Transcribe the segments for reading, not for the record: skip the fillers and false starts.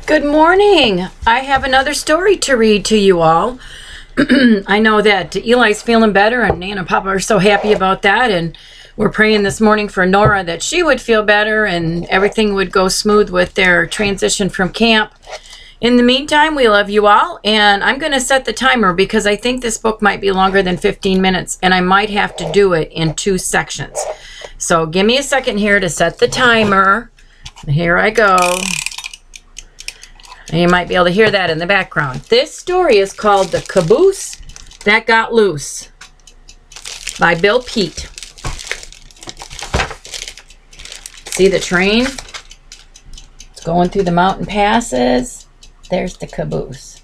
Good morning. I have another story to read to you all. I know that Eli's feeling better and Nana and Papa are so happy about that, and we're praying this morning for Nora that she would feel better and everything would go smooth with their transition from camp. In the meantime, we love you all, and I'm going to set the timer because I think this book might be longer than 15 minutes, and I might have to do it in 2 sections. So give me a second here to set the timer. Here I go. And you might be able to hear that in the background. This story is called The Caboose That Got Loose by Bill Peet. See the train? It's going through the mountain passes. There's the caboose.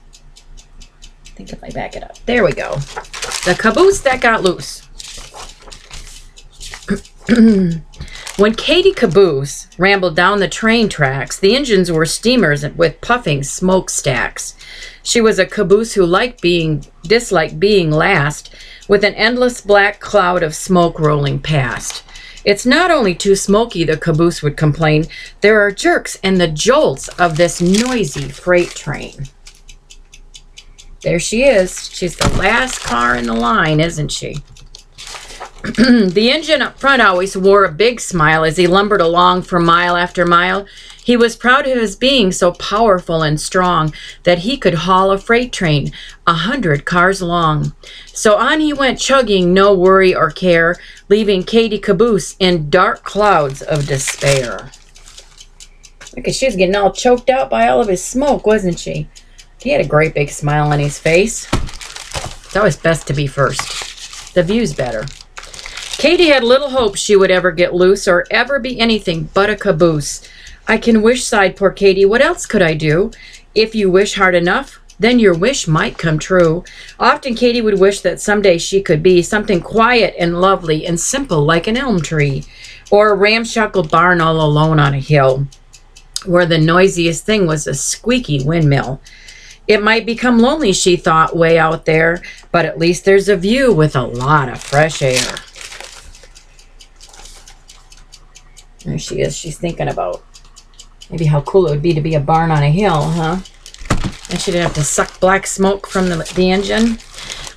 I think if I back it up. There we go. The Caboose That Got Loose. When Katy Caboose rambled down the train tracks, the engines were steamers with puffing smokestacks. She was a caboose who disliked being last, with an endless black cloud of smoke rolling past. It's not only too smoky, the caboose would complain. There are jerks and the jolts of this noisy freight train. There she is. She's the last car in the line, isn't she? The engine up front always wore a big smile as he lumbered along for mile after mile. He was proud of his being so powerful and strong that he could haul a freight train 100 cars long. So on he went chugging, no worry or care, leaving Katy Caboose in dark clouds of despair. Look, she was getting all choked out by all of his smoke, wasn't she? He had a great big smile on his face. It's always best to be first. The view's better. Katy had little hope she would ever get loose or ever be anything but a caboose. I can wish, sighed poor Katy. What else could I do? If you wish hard enough, then your wish might come true. Often Katy would wish that someday she could be something quiet and lovely and simple like an elm tree, or a ramshackle barn all alone on a hill, where the noisiest thing was a squeaky windmill. It might become lonely, she thought, way out there, but at least there's a view with a lot of fresh air. There she is. She's thinking about maybe how cool it would be to be a barn on a hill, huh? And she didn't have to suck black smoke from the engine.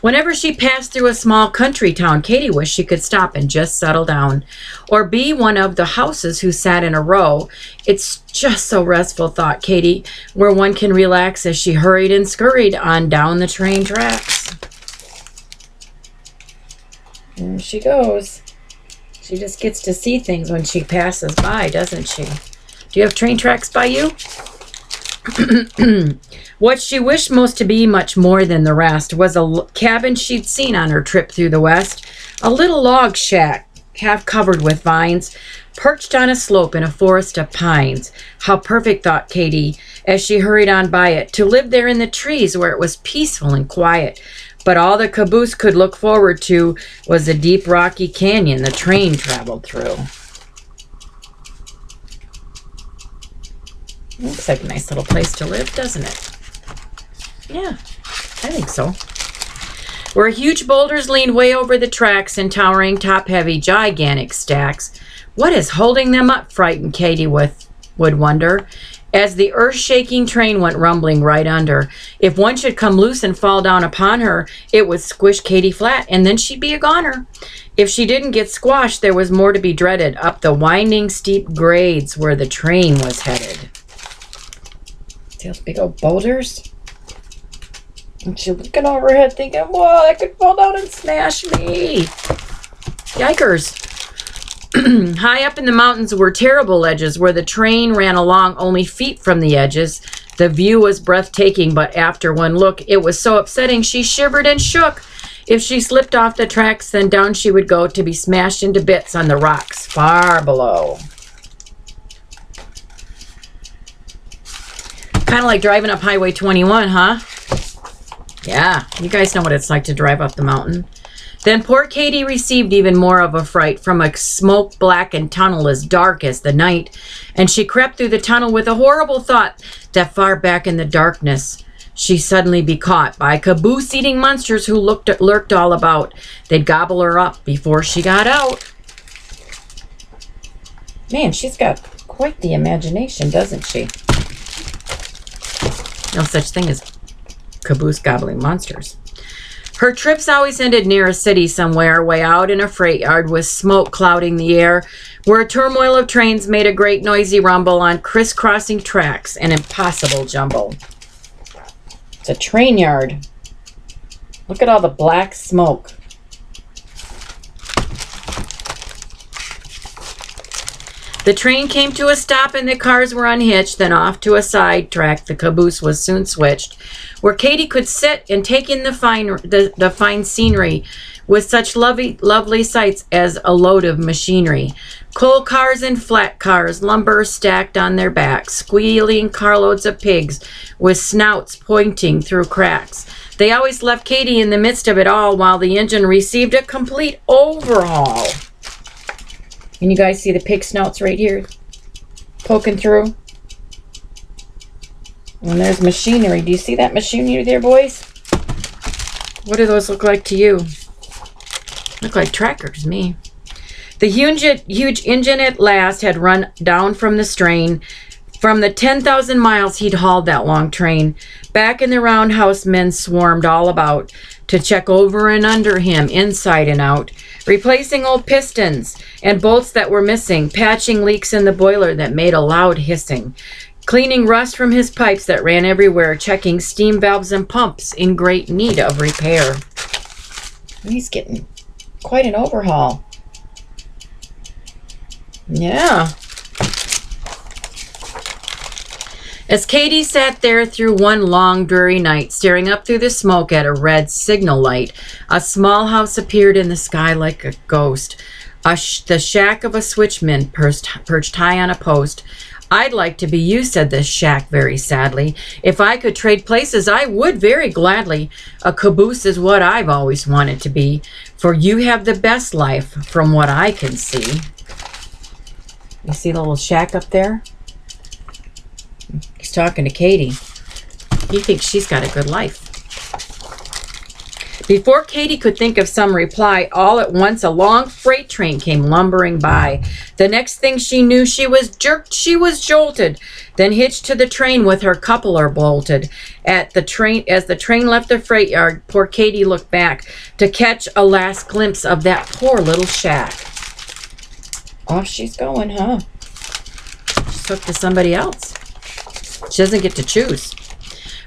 Whenever she passed through a small country town, Katy wished she could stop and just settle down, or be one of the houses who sat in a row. It's just so restful, thought Katy, where one can relax as she hurried and scurried on down the train tracks. There she goes. She just gets to see things when she passes by, doesn't she? Do you have train tracks by you? What she wished most to be, much more than the rest, was a cabin she'd seen on her trip through the West. A little log shack, half covered with vines, perched on a slope in a forest of pines. How perfect, thought Katy, as she hurried on by it, to live there in the trees where it was peaceful and quiet. But all the caboose could look forward to was the deep rocky canyon the train traveled through. Looks like a nice little place to live, doesn't it? Yeah, I think so. Where huge boulders leaned way over the tracks in towering, top-heavy, gigantic stacks. What is holding them up, frightened Katy would wonder, as the earth-shaking train went rumbling right under. If one should come loose and fall down upon her, it would squish Katy flat, and then she'd be a goner. If she didn't get squashed, there was more to be dreaded, up the winding, steep grades where the train was headed. See those big old boulders? And she's looking overhead thinking, whoa, that could fall down and smash me. Yikers. High up in the mountains were terrible ledges where the train ran along only feet from the edges. The view was breathtaking, but after one look, it was so upsetting she shivered and shook. If she slipped off the tracks, then down she would go to be smashed into bits on the rocks far below. Kind of like driving up Highway 21, huh? Yeah, you guys know what it's like to drive up the mountain. Then poor Katy received even more of a fright from a smoke-blackened tunnel as dark as the night, and she crept through the tunnel with a horrible thought that far back in the darkness she'd suddenly be caught by caboose-eating monsters who lurked all about. They'd gobble her up before she got out. Man, she's got quite the imagination, doesn't she? No such thing as caboose gobbling monsters. Her trips always ended near a city somewhere, way out in a freight yard with smoke clouding the air, where a turmoil of trains made a great noisy rumble on crisscrossing tracks, an impossible jumble. It's a train yard. Look at all the black smoke. The train came to a stop and the cars were unhitched. Then off to a side track the caboose was soon switched, where Katy could sit and take in the fine scenery with such lovely sights as a load of machinery. Coal cars and flat cars, lumber stacked on their backs, squealing carloads of pigs with snouts pointing through cracks. They always left Katy in the midst of it all while the engine received a complete overhaul. And you guys see the pig snouts right here poking through? And there's machinery. Do you see that machinery there, boys? What do those look like to you? Look like trackers to me. The huge engine at last had run down from the strain. From the 10,000 miles he'd hauled that long train. Back in the roundhouse, men swarmed all about to check over and under him, inside and out, replacing old pistons and bolts that were missing, patching leaks in the boiler that made a loud hissing, cleaning rust from his pipes that ran everywhere, checking steam valves and pumps in great need of repair. He's getting quite an overhaul. Yeah. As Katy sat there through one long, dreary night, staring up through the smoke at a red signal light, a small house appeared in the sky like a ghost, the shack of a switchman perched high on a post. "I'd like to be you," said the shack very sadly. "If I could trade places, I would very gladly. A caboose is what I've always wanted to be, for you have the best life from what I can see." You see the little shack up there? He's talking to Katy. He thinks she's got a good life. Before Katy could think of some reply, all at once a long freight train came lumbering by. The next thing she knew, she was jerked, she was jolted, then hitched to the train with her coupler bolted. As the train left the freight yard, poor Katy looked back to catch a last glimpse of that poor little shack. Off she's going, huh? She's hooked to somebody else. She doesn't get to choose.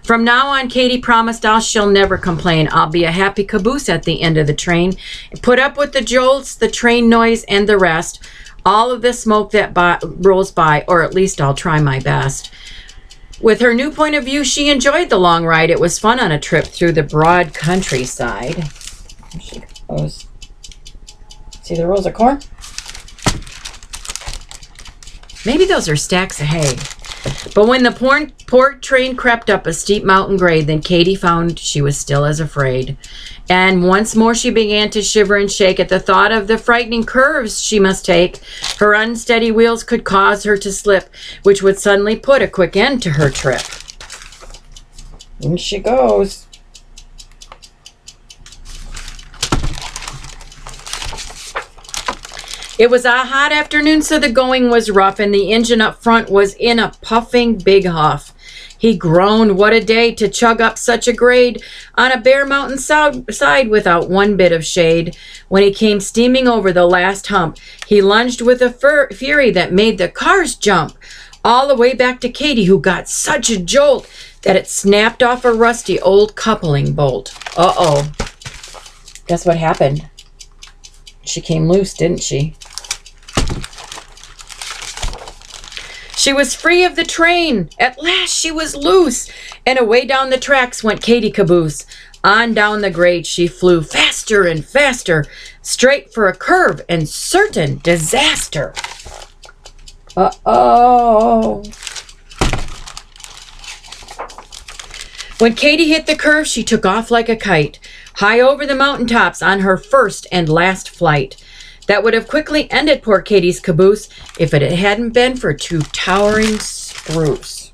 From now on, Katy promised she'll never complain. I'll be a happy caboose at the end of the train. Put up with the jolts, the train noise, and the rest. All of the smoke that rolls by, or at least I'll try my best. With her new point of view, she enjoyed the long ride. It was fun on a trip through the broad countryside. There she goes. See the rows of corn? Maybe those are stacks of hay. But when the poor train crept up a steep mountain grade, then Katy found she was still as afraid. And once more she began to shiver and shake at the thought of the frightening curves she must take. Her unsteady wheels could cause her to slip, which would suddenly put a quick end to her trip. In she goes. It was a hot afternoon, so the going was rough, and the engine up front was in a puffing big huff. He groaned, what a day to chug up such a grade on a bare mountain side without one bit of shade. When he came steaming over the last hump, he lunged with a fury that made the cars jump, all the way back to Katy, who got such a jolt that it snapped off a rusty old coupling bolt. Uh-oh. Guess what happened? She came loose, didn't she? She was free of the train. At last she was loose. And away down the tracks went Katy Caboose. On down the grade she flew, faster and faster, straight for a curve and certain disaster. Uh-oh. When Katy hit the curve, she took off like a kite, high over the mountaintops on her first and last flight. That would have quickly ended poor Katy's caboose if it hadn't been for two towering spruce.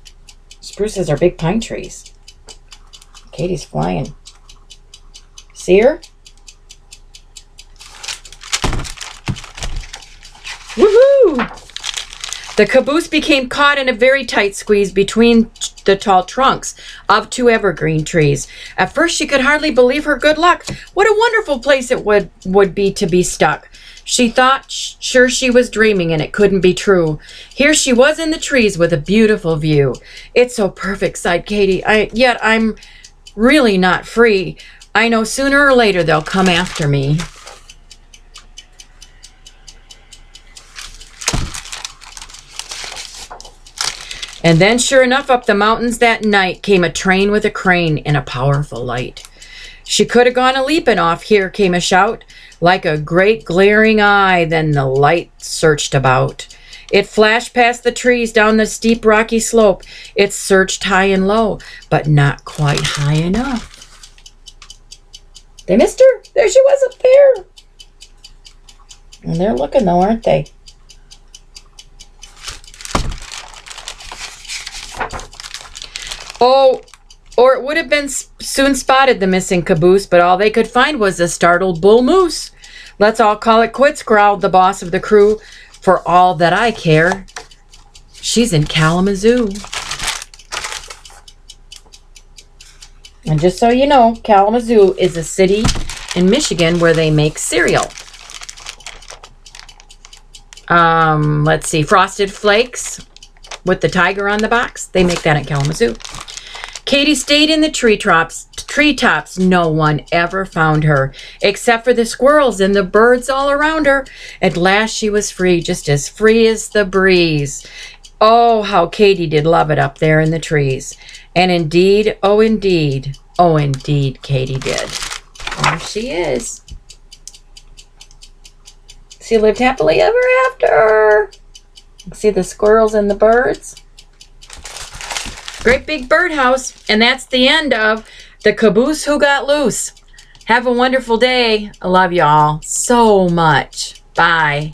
Spruces are big pine trees. Katy's flying. See her? Woohoo! The caboose became caught in a very tight squeeze between the tall trunks of two evergreen trees. At first, she could hardly believe her good luck. What a wonderful place it would be to be stuck. She thought sure she was dreaming, and it couldn't be true. Here she was in the trees with a beautiful view. It's so perfect, sighed Katy. Yet I'm really not free. I know sooner or later they'll come after me. And then, sure enough, up the mountains that night came a train with a crane and a powerful light. She could have gone a-leaping off. Here came a shout, like a great glaring eye. Then the light searched about. It flashed past the trees down the steep rocky slope. It searched high and low, but not quite high enough. They missed her. There she was up there. And they're looking though, aren't they? Oh, or it would have been soon spotted, the missing caboose, but all they could find was a startled bull moose. Let's all call it quits, growled the boss of the crew. For all that I care, she's in Kalamazoo. And just so you know, Kalamazoo is a city in Michigan where they make cereal. Let's see, Frosted Flakes with the tiger on the box. They make that in Kalamazoo. Katy stayed in the treetops. No one ever found her, except for the squirrels and the birds all around her. At last she was free, just as free as the breeze. Oh, how Katy did love it up there in the trees. And indeed, oh indeed, Katy did. There she is. She lived happily ever after. See the squirrels and the birds? Great big birdhouse. And that's the end of The Caboose Who Got Loose. Have a wonderful day. I love y'all so much. Bye.